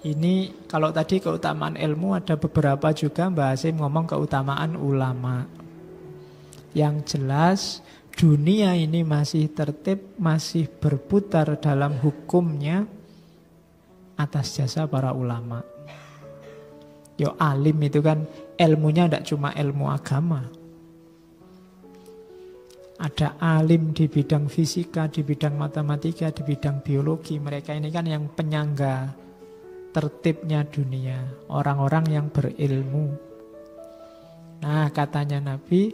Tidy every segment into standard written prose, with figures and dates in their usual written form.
Ini kalau tadi keutamaan ilmu, ada beberapa juga Mbak Hasim ngomong keutamaan ulama. Yang jelas dunia ini masih tertib, masih berputar dalam hukumnya atas jasa para ulama. Yo alim itu kan ilmunya tidak cuma ilmu agama. Ada alim di bidang fisika, di bidang matematika, di bidang biologi. Mereka ini kan yang penyangga tertibnya dunia, orang-orang yang berilmu. Nah, katanya Nabi,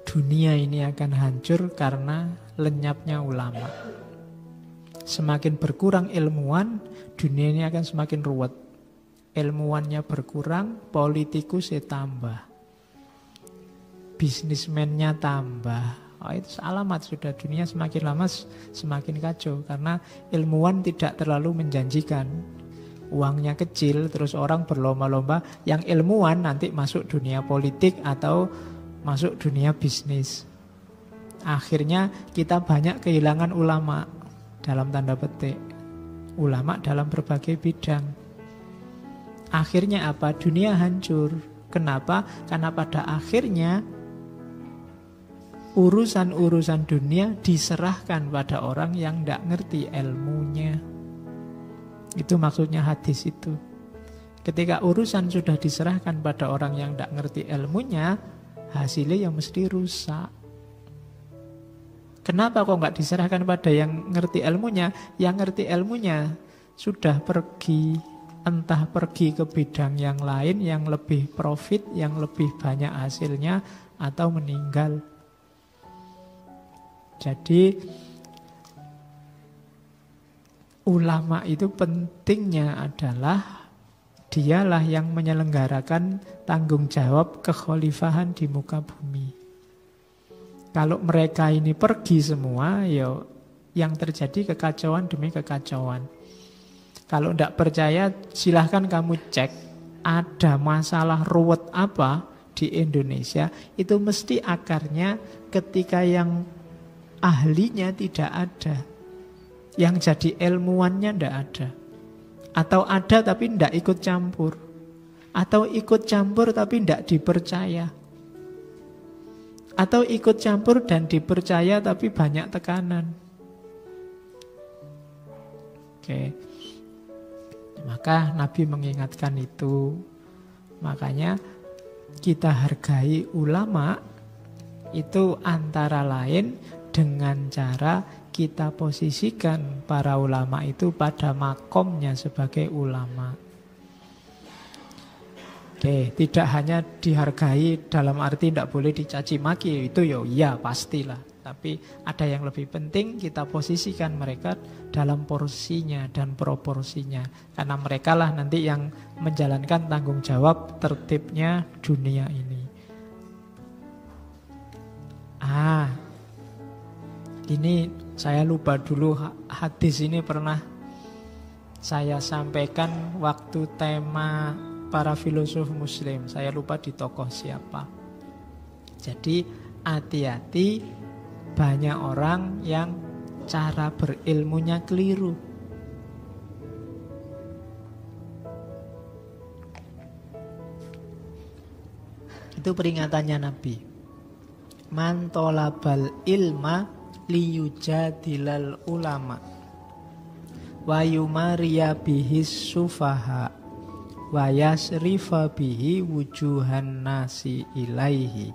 dunia ini akan hancur karena lenyapnya ulama. Semakin berkurang ilmuwan, dunia ini akan semakin ruwet. Ilmuwannya berkurang, politikusnya tambah, bisnismennya tambah. Oh, itu alamat sudah dunia semakin lama semakin kacau. Karena ilmuwan tidak terlalu menjanjikan. Uangnya kecil, terus orang berlomba-lomba. Yang ilmuwan nanti masuk dunia politik atau masuk dunia bisnis. Akhirnya kita banyak kehilangan ulama, dalam tanda petik. Ulama dalam berbagai bidang. Akhirnya apa? Dunia hancur. Kenapa? Karena pada akhirnya urusan-urusan dunia diserahkan pada orang yang tidak ngerti ilmunya. Itu maksudnya hadis itu. Ketika urusan sudah diserahkan pada orang yang tidak ngerti ilmunya, hasilnya ya mesti rusak. Kenapa kok nggak diserahkan pada yang ngerti ilmunya? Yang ngerti ilmunya sudah pergi, entah pergi ke bidang yang lain yang lebih profit, yang lebih banyak hasilnya, atau meninggal. Jadi ulama itu pentingnya adalah dialah yang menyelenggarakan tanggung jawab kekhalifahan di muka bumi. Kalau mereka ini pergi semua, ya yang terjadi kekacauan demi kekacauan. Kalau tidak percaya, silahkan kamu cek ada masalah ruwet apa di Indonesia. Itu mesti akarnya ketika yang ahlinya tidak ada, yang jadi ilmuwannya tidak ada. Atau ada tapi tidak ikut campur. Atau ikut campur tapi tidak dipercaya. Atau ikut campur dan dipercaya tapi banyak tekanan. Oke. Maka Nabi mengingatkan itu. Makanya kita hargai ulama itu antara lain dengan cara kita posisikan para ulama itu pada makomnya sebagai ulama. Oke, tidak hanya dihargai dalam arti tidak boleh dicaci maki, itu ya pastilah. Tapi ada yang lebih penting, kita posisikan mereka dalam porsinya dan proporsinya. Karena mereka lah nanti yang menjalankan tanggung jawab tertibnya dunia ini. Ini saya lupa dulu, hadis ini pernah saya sampaikan waktu tema para filosof muslim. Saya lupa di tokoh siapa. Jadi hati-hati, banyak orang yang cara berilmunya keliru. Itu peringatannya Nabi. Man tolabal ilma liyujadilal ulama wa yumariya bihis sufaha wa yasrifa bihi wujuhan nasi ilaihi.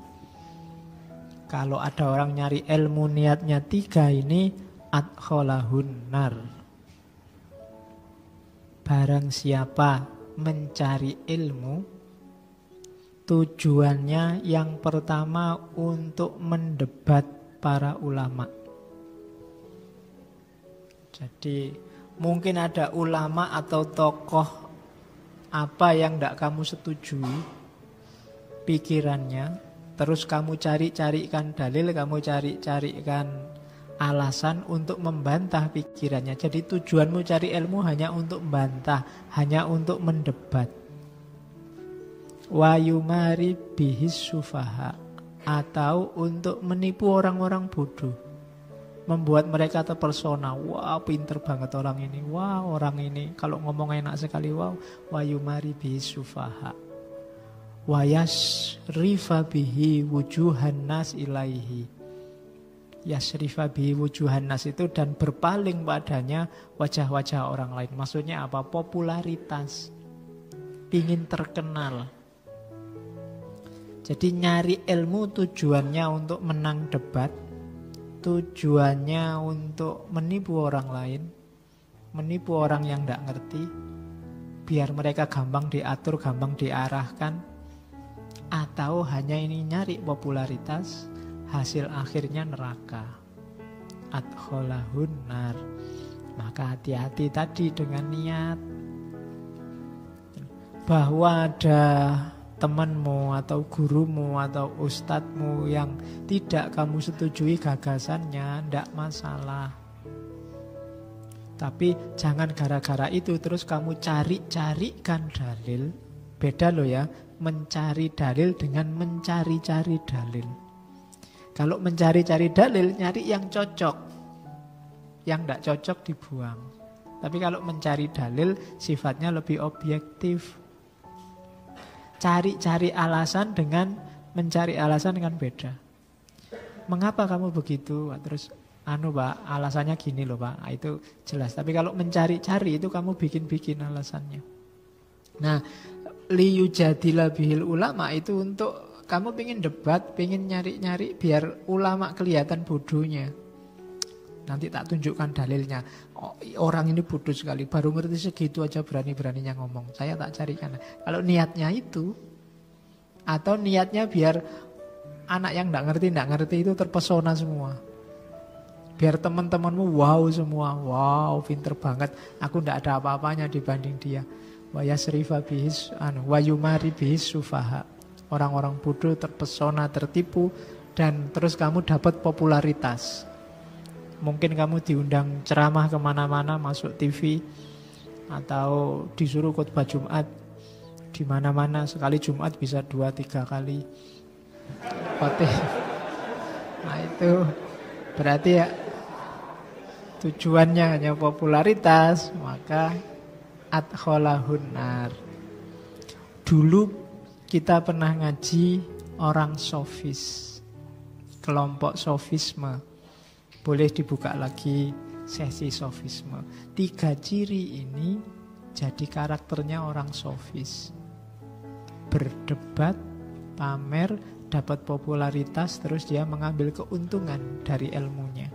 Kalau ada orang nyari ilmu niatnya 3 ini, adkholahun nar. Barang siapa mencari ilmu, tujuannya yang pertama untuk mendebat para ulama. Jadi mungkin ada ulama atau tokoh apa yang tidak kamu setujui pikirannya. Terus kamu cari-carikan dalil, kamu cari-carikan alasan untuk membantah pikirannya. Jadi tujuanmu cari ilmu hanya untuk membantah, hanya untuk mendebat. Wa yumari bihis sufaha, atau untuk menipu orang-orang bodoh. membuat mereka terpersona. Wah, pinter banget orang ini. Wah, orang ini kalau ngomong enak sekali. Wow, wa yumari bihi sufaha wa yasrifa bihi wujuhan nas ilaihi. Yasrifa bihi wujuhan nas itu dan berpaling padanya wajah-wajah orang lain. Maksudnya apa? Popularitas. Ingin terkenal. Jadi nyari ilmu tujuannya untuk menang debat. Tujuannya untuk menipu orang lain. Menipu orang yang tidak ngerti. Biar mereka gampang diatur, gampang diarahkan. Atau hanya ini nyari popularitas, hasil akhirnya neraka. Adkholahun nar. Maka hati-hati tadi dengan niat. Bahwa ada temanmu atau gurumu atau ustadzmu yang tidak kamu setujui gagasannya, tidak masalah. Tapi jangan gara-gara itu terus kamu cari-carikan dalil. Beda loh ya, mencari dalil dengan mencari-cari dalil. Kalau mencari-cari dalil, nyari yang cocok. Yang tidak cocok dibuang. Tapi kalau mencari dalil, sifatnya lebih objektif. Cari-cari alasan dengan mencari alasan kan beda. Mengapa kamu begitu? Terus, Pak, alasannya gini loh Pak. Itu jelas. Tapi kalau mencari-cari itu kamu bikin-bikin alasannya. Nah, liyujadila bihil ulama itu untuk kamu pengen debat, pengen nyari-nyari biar ulama kelihatan bodohnya. Nanti tak tunjukkan dalilnya. Oh, orang ini bodoh sekali, baru ngerti segitu aja berani-beraninya ngomong. Saya tak carikan. Kalau niatnya itu, atau niatnya biar anak yang tidak ngerti itu terpesona semua. Biar teman-temanmu wow semua, wow pinter banget. Aku tidak ada apa-apanya dibanding dia. Wa yasrifa bihis wa yumari bihis sufaha. Orang-orang bodoh terpesona, tertipu, dan terus kamu dapat popularitas. Mungkin kamu diundang ceramah kemana-mana, masuk TV, atau disuruh khutbah Jumat di mana-mana. Sekali Jumat bisa 2-3 kali khotbah. Nah itu berarti ya tujuannya hanya popularitas, maka adkholahun nar. Dulu kita pernah ngaji orang sofis, kelompok sofisme. Boleh dibuka lagi sesi sofisme. 3 ciri ini jadi karakternya orang sofis. Berdebat, pamer, dapat popularitas, terus dia mengambil keuntungan dari ilmunya.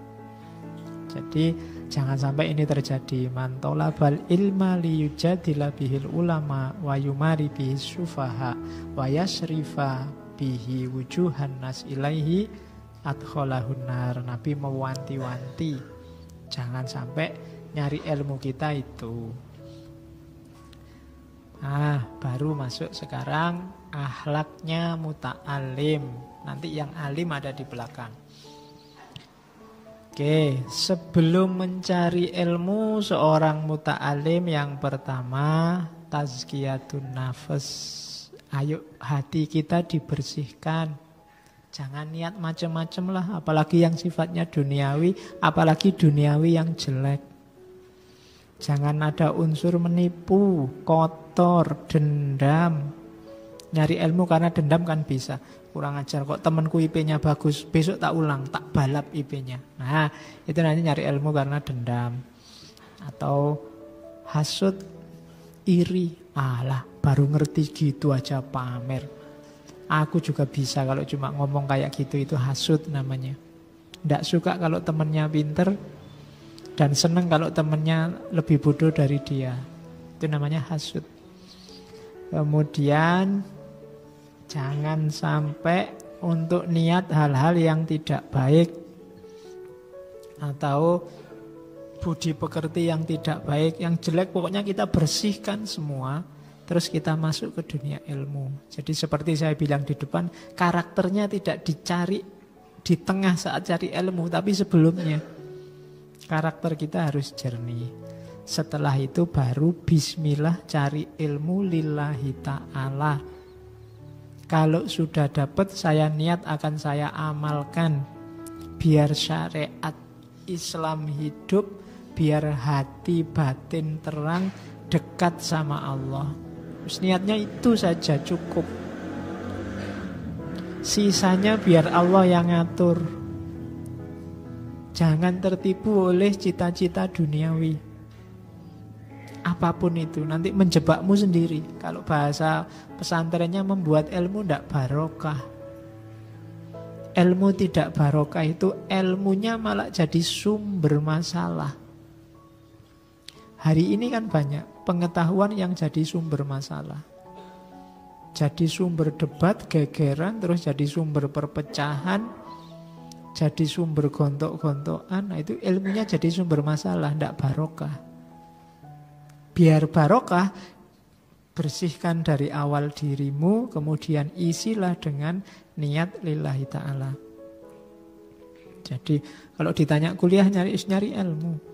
Jadi jangan sampai ini terjadi. Man talabal ilma liyujadila bihil ulama wa yumari bihi sufaha wa yasrifa bihi wujuhan nas ilaihi adkholahun nar. Nabi mewanti-wanti jangan sampai nyari ilmu kita itu. Baru masuk sekarang akhlaknya muta'alim. Nanti yang alim ada di belakang. Oke, sebelum mencari ilmu seorang muta'alim, yang pertama tazkiyatun nafas. Ayo hati kita dibersihkan. Jangan niat macam-macam lah, apalagi yang sifatnya duniawi, apalagi duniawi yang jelek. Jangan ada unsur menipu, kotor, dendam. Nyari ilmu karena dendam kan bisa. Kurang ajar kok temanku IP-nya bagus, besok tak ulang, tak balap IP-nya. Nah, itu nanti nyari ilmu karena dendam. Atau hasud, iri. Alah, baru ngerti gitu aja pamer. Aku juga bisa kalau cuma ngomong kayak gitu, itu hasud namanya. Nggak suka kalau temennya pinter, dan seneng kalau temennya lebih bodoh dari dia. Itu namanya hasud. Kemudian jangan sampai untuk niat hal-hal yang tidak baik atau budi pekerti yang tidak baik, yang jelek, pokoknya kita bersihkan semua. Terus kita masuk ke dunia ilmu. Jadi seperti saya bilang di depan, karakternya tidak dicari di tengah saat cari ilmu, tapi sebelumnya. Karakter kita harus jernih. Setelah itu baru bismillah cari ilmu lillahi ta'ala. Kalau sudah dapat, saya niat akan saya amalkan biar syariat Islam hidup, biar hati batin terang, dekat sama Allah. Terus niatnya itu saja cukup. Sisanya biar Allah yang ngatur. Jangan tertipu oleh cita-cita duniawi. Apapun itu, nanti menjebakmu sendiri. Kalau bahasa pesantrennya membuat ilmu tidak barokah. Ilmu tidak barokah itu ilmunya malah jadi sumber masalah. Hari ini kan banyak pengetahuan yang jadi sumber masalah. Jadi sumber debat, gegeran, terus jadi sumber perpecahan, jadi sumber gontok-gontokan. Nah, itu ilmunya jadi sumber masalah, tidak barokah. Biar barokah, bersihkan dari awal dirimu, kemudian isilah dengan niat lillahi ta'ala. Jadi kalau ditanya kuliah nyari ilmu.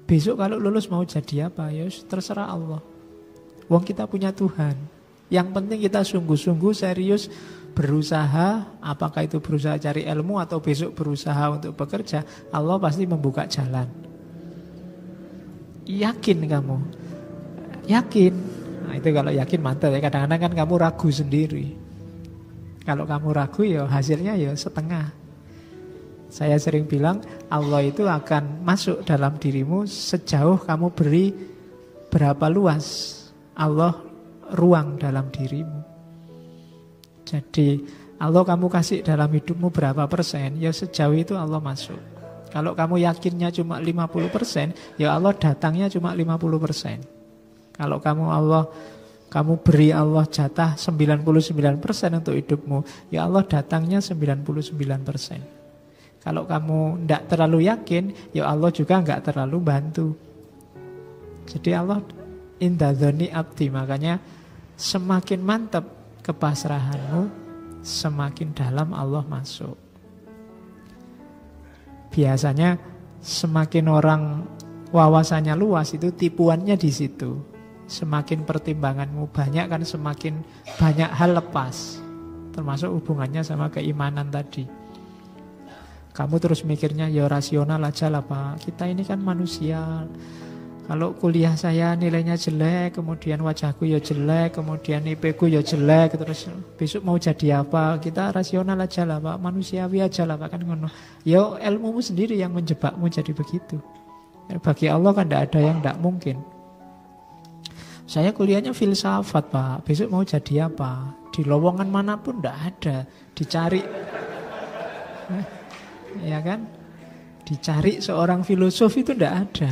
Besok kalau lulus mau jadi apa? Ya terserah Allah. Wong kita punya Tuhan. Yang penting kita sungguh-sungguh serius berusaha. Apakah itu berusaha cari ilmu atau besok berusaha untuk bekerja, Allah pasti membuka jalan. Yakin kamu? Yakin. Nah itu kalau yakin mantap ya. Kadang-kadang kan kamu ragu sendiri. Kalau kamu ragu ya hasilnya ya setengah. Saya sering bilang Allah itu akan masuk dalam dirimu sejauh kamu beri berapa luas Allah ruang dalam dirimu. Jadi Allah kamu kasih dalam hidupmu berapa persen, ya sejauh itu Allah masuk. Kalau kamu yakinnya cuma 50%, ya Allah datangnya cuma 50%. Kalau kamu beri Allah jatah 99% untuk hidupmu, ya Allah datangnya 99%. Kalau kamu tidak terlalu yakin, ya Allah juga enggak terlalu bantu. Jadi Allah inda dzanni abdi, makanya semakin mantap kepasrahanmu, semakin dalam Allah masuk. Biasanya semakin orang wawasannya luas itu tipuannya di situ. Semakin pertimbanganmu banyak kan semakin banyak hal lepas. Termasuk hubungannya sama keimanan tadi. Kamu terus mikirnya ya rasional aja lah Pak. Kita ini kan manusia. Kalau kuliah saya nilainya jelek, kemudian wajahku ya jelek, kemudian IP ku ya jelek, terus besok mau jadi apa? Kita rasional aja lah Pak, manusiawi aja lah Pak, kan ngono. Ya ilmumu sendiri yang menjebakmu jadi begitu. Bagi Allah kan tidak ada yang tidak mungkin. Saya kuliahnya filsafat Pak, besok mau jadi apa? Di lowongan manapun tidak ada, dicari. Ya kan? Dicari seorang filosof itu tidak ada.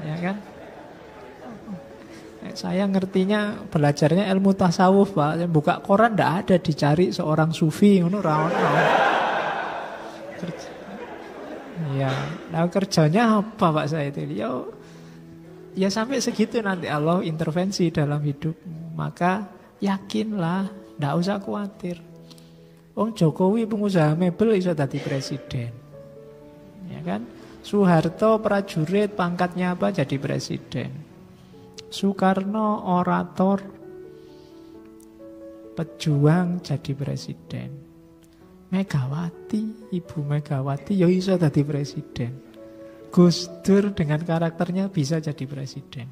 Ya kan? Saya ngertinya belajarnya ilmu tasawuf Pak. Buka koran tidak ada dicari seorang sufi ngono ra ono. Ya, nah kerjanya apa Pak saya itu? Ya sampai segitu nanti Allah intervensi dalam hidupmu. Maka yakinlah, tidak usah khawatir. Wong Jokowi pengusaha mebel iso dadi presiden. Ya kan? Soeharto prajurit pangkatnya apa jadi presiden. Soekarno orator pejuang jadi presiden. Megawati, Ibu Megawati ya iso dadi presiden. Gus Dur dengan karakternya bisa jadi presiden.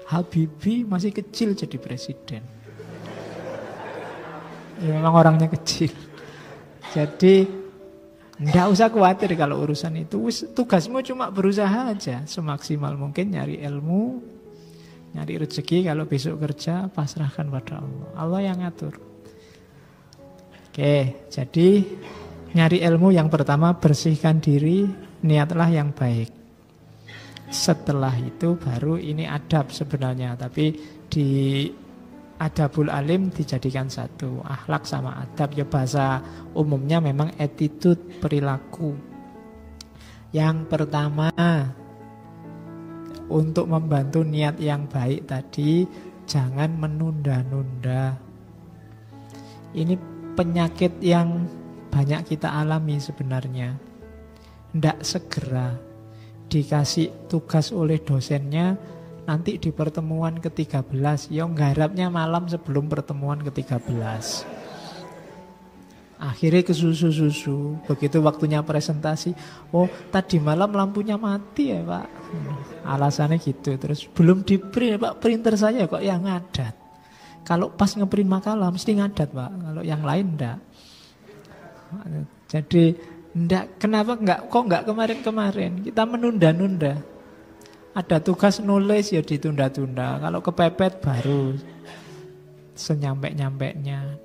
Habibie masih kecil jadi presiden. Ya, memang orangnya kecil. Jadi tidak usah khawatir kalau urusan itu. Tugasmu cuma berusaha aja semaksimal mungkin nyari ilmu, nyari rezeki. Kalau besok kerja pasrahkan pada Allah. Allah yang ngatur. Oke, jadi nyari ilmu yang pertama bersihkan diri, niatlah yang baik. Setelah itu baru ini adab sebenarnya, tapi di adabul alim dijadikan satu. Akhlak sama adab ya bahasa umumnya memang attitude, perilaku. Yang pertama untuk membantu niat yang baik tadi, jangan menunda-nunda. Ini penyakit yang banyak kita alami sebenarnya. Tidak segera dikasih tugas oleh dosennya, nanti di pertemuan ke-13, ya nggarapnya malam sebelum pertemuan ke-13. Akhirnya ke susu-susu. Begitu waktunya presentasi, oh tadi malam lampunya mati ya Pak. Alasannya gitu. Terus belum di print Pak, printer saya kok yang ngadat. Kalau pas ngeprint makalah mesti ngadat Pak. Kalau yang lain enggak. Jadi enggak, kenapa enggak kemarin-kemarin? Kita menunda-nunda. Ada tugas nulis ya ditunda-tunda. Kalau kepepet baru senyampe-nyampeknya.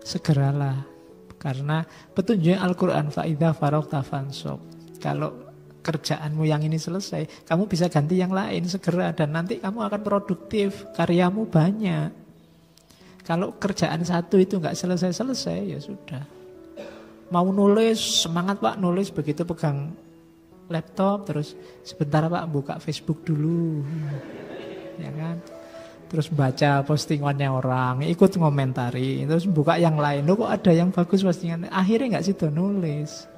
Segeralah. Karena petunjuk Al-Quran fa'idha faragta fansab. Kalau kerjaanmu yang ini selesai, kamu bisa ganti yang lain segera. Dan nanti kamu akan produktif, karyamu banyak. Kalau kerjaan satu itu nggak selesai-selesai, ya sudah. Mau nulis, semangat Pak nulis. Begitu pegang laptop, terus sebentar Pak buka Facebook dulu. Ya kan? Terus baca postingannya orang, ikut ngomentari, terus buka yang lain. Loh kok ada yang bagus postingan? Akhirnya nggak situ nulis.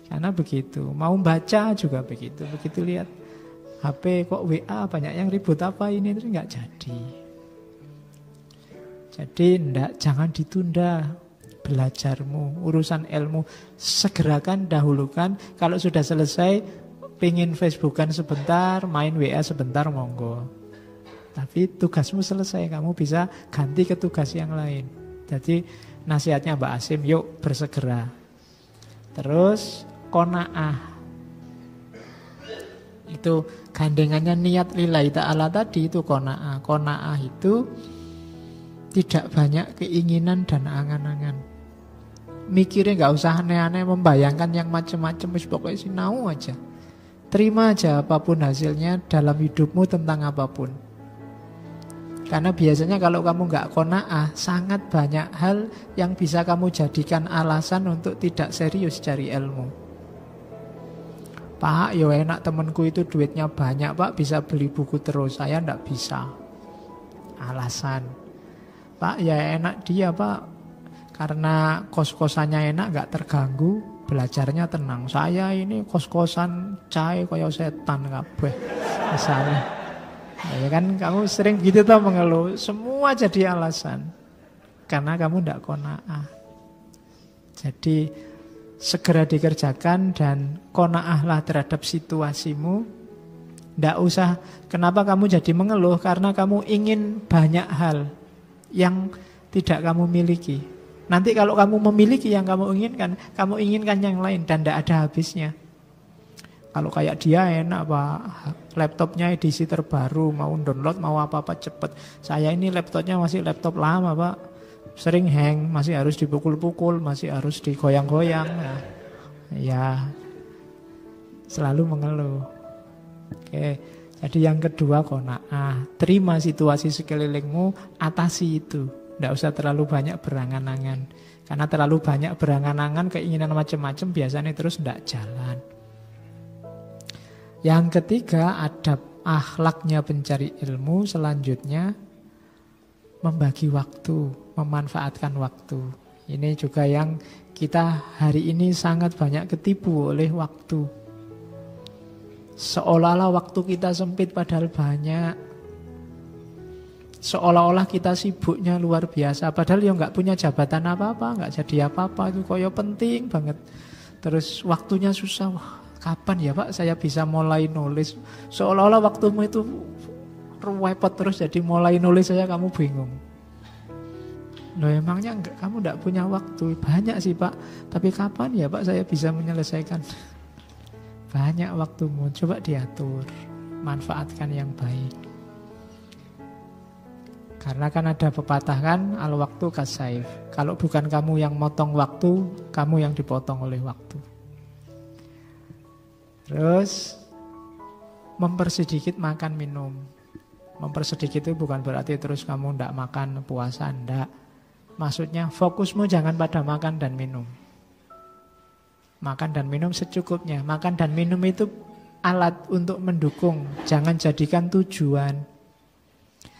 Karena begitu. Mau baca juga begitu. Begitu lihat HP kok WA banyak yang ribut apa ini, terus nggak jadi. Jadi jangan ditunda belajarmu, urusan ilmu. Segerakan, dahulukan. Kalau sudah selesai, pingin Facebookan sebentar, main WA sebentar, monggo. Tapi tugasmu selesai, kamu bisa ganti ke tugas yang lain. Jadi nasihatnya Mbak Asim, yuk bersegera. Terus qanaah. Itu gandengannya niat lillahi ta'ala tadi, itu qanaah. Qanaah itu tidak banyak keinginan dan angan-angan. Mikirnya gak usah aneh-aneh, membayangkan yang macam-macam, pokoknya sinau aja. Terima aja apapun hasilnya dalam hidupmu tentang apapun. Karena biasanya kalau kamu nggak qanaah, sangat banyak hal yang bisa kamu jadikan alasan untuk tidak serius cari ilmu. Pak, yo enak temanku itu duitnya banyak Pak, bisa beli buku terus, saya nggak bisa. Alasan. Pak, ya enak dia Pak, karena kos-kosannya enak, nggak terganggu, belajarnya tenang. Saya ini kos-kosan cae kaya setan kabeh. Misalnya. Ya kan kamu sering gitu tuh mengeluh, semua jadi alasan karena kamu tidak qanaah. Jadi segera dikerjakan dan qanaahlah terhadap situasimu. Tidak usah kenapa kamu jadi mengeluh, karena kamu ingin banyak hal yang tidak kamu miliki. Nanti kalau kamu memiliki yang kamu inginkan yang lain dan tidak ada habisnya. Kalau kayak dia enak Pak, laptopnya edisi terbaru, mau download, mau apa-apa cepet. Saya ini laptopnya masih laptop lama Pak, sering hang, masih harus dipukul-pukul, masih harus digoyang-goyang. Nah, ya selalu mengeluh. Oke, jadi yang kedua qanaah, terima situasi sekelilingmu, atasi itu. Tidak usah terlalu banyak berangan-angan. Karena terlalu banyak berangan-angan, keinginan macam-macam biasanya terus tidak jalan. Yang ketiga, adab akhlaknya pencari ilmu selanjutnya membagi waktu, memanfaatkan waktu. Ini juga yang kita hari ini sangat banyak ketipu oleh waktu. Seolah-olah waktu kita sempit padahal banyak. Seolah-olah kita sibuknya luar biasa padahal ya nggak punya jabatan apa-apa, nggak jadi apa-apa, itu koyo penting banget. Terus waktunya susah, wah kapan ya Pak saya bisa mulai nulis? Seolah-olah waktumu itu repot terus, jadi mulai nulis saja kamu bingung. Loh emangnya kamu enggak punya waktu? Banyak sih Pak, tapi kapan ya Pak saya bisa menyelesaikan? Banyak waktumu, coba diatur, manfaatkan yang baik. Karena kan ada pepatah kan, al-waktu kasaif. Kalau bukan kamu yang motong waktu, kamu yang dipotong oleh waktu. Terus mempersedikit makan minum. Mempersedikit itu bukan berarti terus kamu tidak makan puasa, tidak. Maksudnya fokusmu jangan pada makan dan minum. Makan dan minum secukupnya. Makan dan minum itu alat untuk mendukung, jangan jadikan tujuan.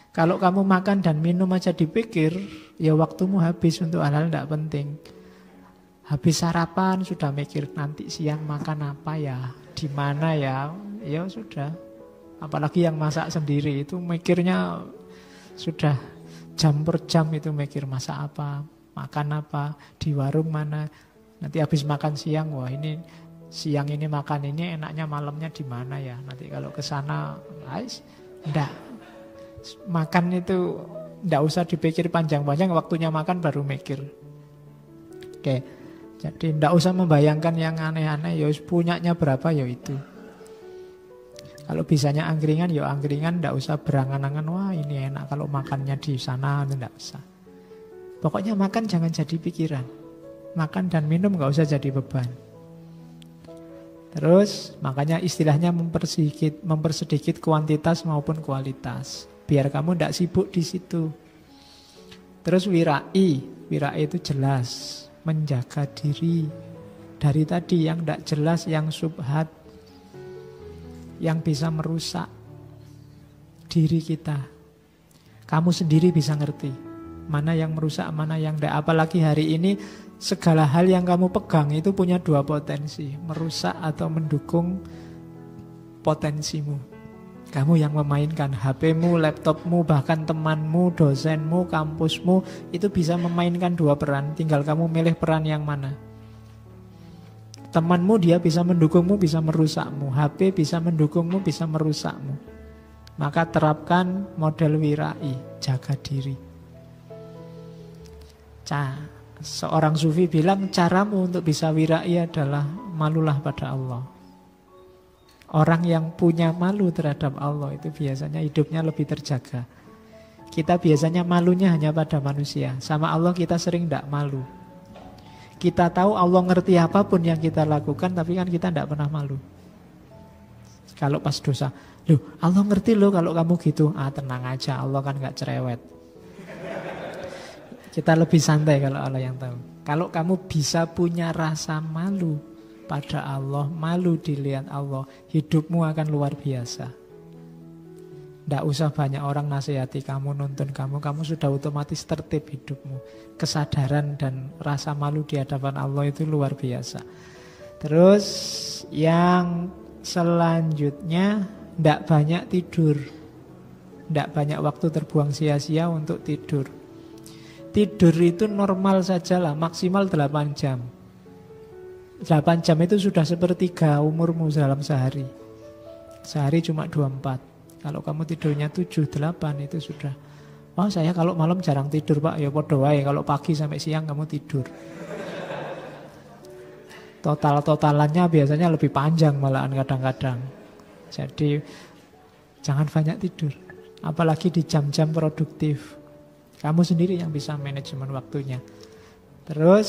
Kalau kamu makan dan minum aja dipikir, ya waktumu habis untuk hal-hal tidak penting. Habis sarapan sudah mikir nanti siang makan apa ya, di mana ya, ya sudah. Apalagi yang masak sendiri itu mikirnya sudah jam per jam itu mikir masak apa. makan apa, di warung mana. Nanti habis makan siang, wah ini siang ini makan ini enaknya malamnya di mana ya. Nanti kalau ke sana, enggak. Makan itu enggak usah dipikir panjang-panjang, waktunya makan baru mikir. Oke. Jadi enggak usah membayangkan yang aneh-aneh, ya punyanya berapa ya itu. Kalau bisanya angkringan, ya angkringan, enggak usah berangan-angan, wah ini enak kalau makannya di sana, enggak usah. Pokoknya makan jangan jadi pikiran. Makan dan minum enggak usah jadi beban. Terus makanya istilahnya mempersedikit kuantitas maupun kualitas. Biar kamu enggak sibuk di situ. Terus wirai itu jelas, menjaga diri dari tadi yang enggak jelas, yang subhat, yang bisa merusak diri kita. Kamu sendiri bisa ngerti mana yang merusak, mana yang enggak. Apalagi hari ini segala hal yang kamu pegang itu punya dua potensi, merusak atau mendukung potensimu. Kamu yang memainkan HP-mu, laptopmu, bahkan temanmu, dosenmu, kampusmu, itu bisa memainkan dua peran. Tinggal kamu milih peran yang mana. Temanmu dia bisa mendukungmu, bisa merusakmu. HP bisa mendukungmu, bisa merusakmu. Maka terapkan model wirai, jaga diri. Seorang sufi bilang caramu untuk bisa wirai adalah malulah pada Allah. Orang yang punya malu terhadap Allah itu biasanya hidupnya lebih terjaga. Kita biasanya malunya hanya pada manusia. Sama Allah kita sering tidak malu. Kita tahu Allah ngerti apapun yang kita lakukan, tapi kan kita tidak pernah malu. Kalau pas dosa, loh Allah ngerti loh kalau kamu gitu. Tenang aja, Allah kan gak cerewet. Kita lebih santai kalau Allah yang tahu. Kalau kamu bisa punya rasa malu pada Allah, malu dilihat Allah, hidupmu akan luar biasa. Tidak usah banyak orang nasihati kamu, nuntun kamu sudah otomatis tertib hidupmu. Kesadaran dan rasa malu di hadapan Allah itu luar biasa. Terus yang selanjutnya, tidak banyak tidur. Tidak banyak waktu terbuang sia-sia untuk tidur. Tidur itu normal sajalah, maksimal 8 jam. 8 jam itu sudah sepertiga umurmu dalam sehari. Sehari cuma 24. Kalau kamu tidurnya 7-8 itu sudah. Oh saya kalau malam jarang tidur Pak. Ya podo wae, kalau pagi sampai siang kamu tidur. Total-totalannya biasanya lebih panjang malahan kadang-kadang. Jadi jangan banyak tidur. Apalagi di jam-jam produktif. Kamu sendiri yang bisa manajemen waktunya. Terus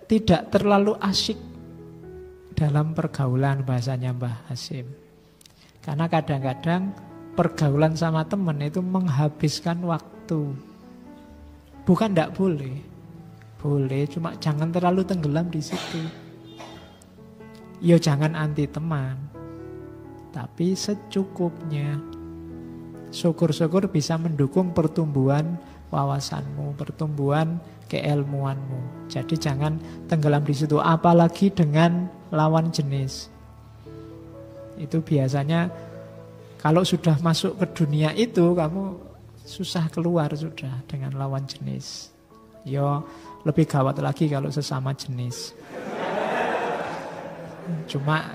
tidak terlalu asyik dalam pergaulan, bahasanya Mbah Hasim. Karena kadang-kadang pergaulan sama teman itu menghabiskan waktu. Bukan tidak boleh. Boleh, cuma jangan terlalu tenggelam di situ. Ya jangan anti teman. Tapi secukupnya. Syukur-syukur bisa mendukung pertumbuhan wawasanmu, pertumbuhan keilmuanmu. Jadi jangan tenggelam di situ, apalagi dengan lawan jenis. Itu biasanya kalau sudah masuk ke dunia itu kamu susah keluar sudah dengan lawan jenis. Yo lebih gawat lagi kalau sesama jenis. Cuma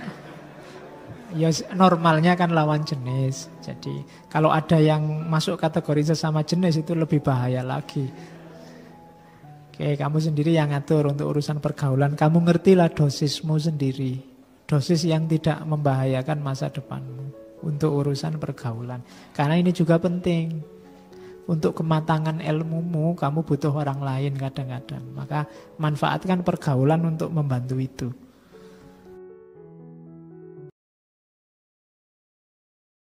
ya normalnya kan lawan jenis. Jadi kalau ada yang masuk kategori sesama jenis itu lebih bahaya lagi. Oke, kamu sendiri yang ngatur untuk urusan pergaulan. Kamu ngertilah dosismu sendiri. Dosis yang tidak membahayakan masa depanmu untuk urusan pergaulan. Karena ini juga penting. Untuk kematangan ilmumu, kamu butuh orang lain kadang-kadang. Maka manfaatkan pergaulan untuk membantu itu.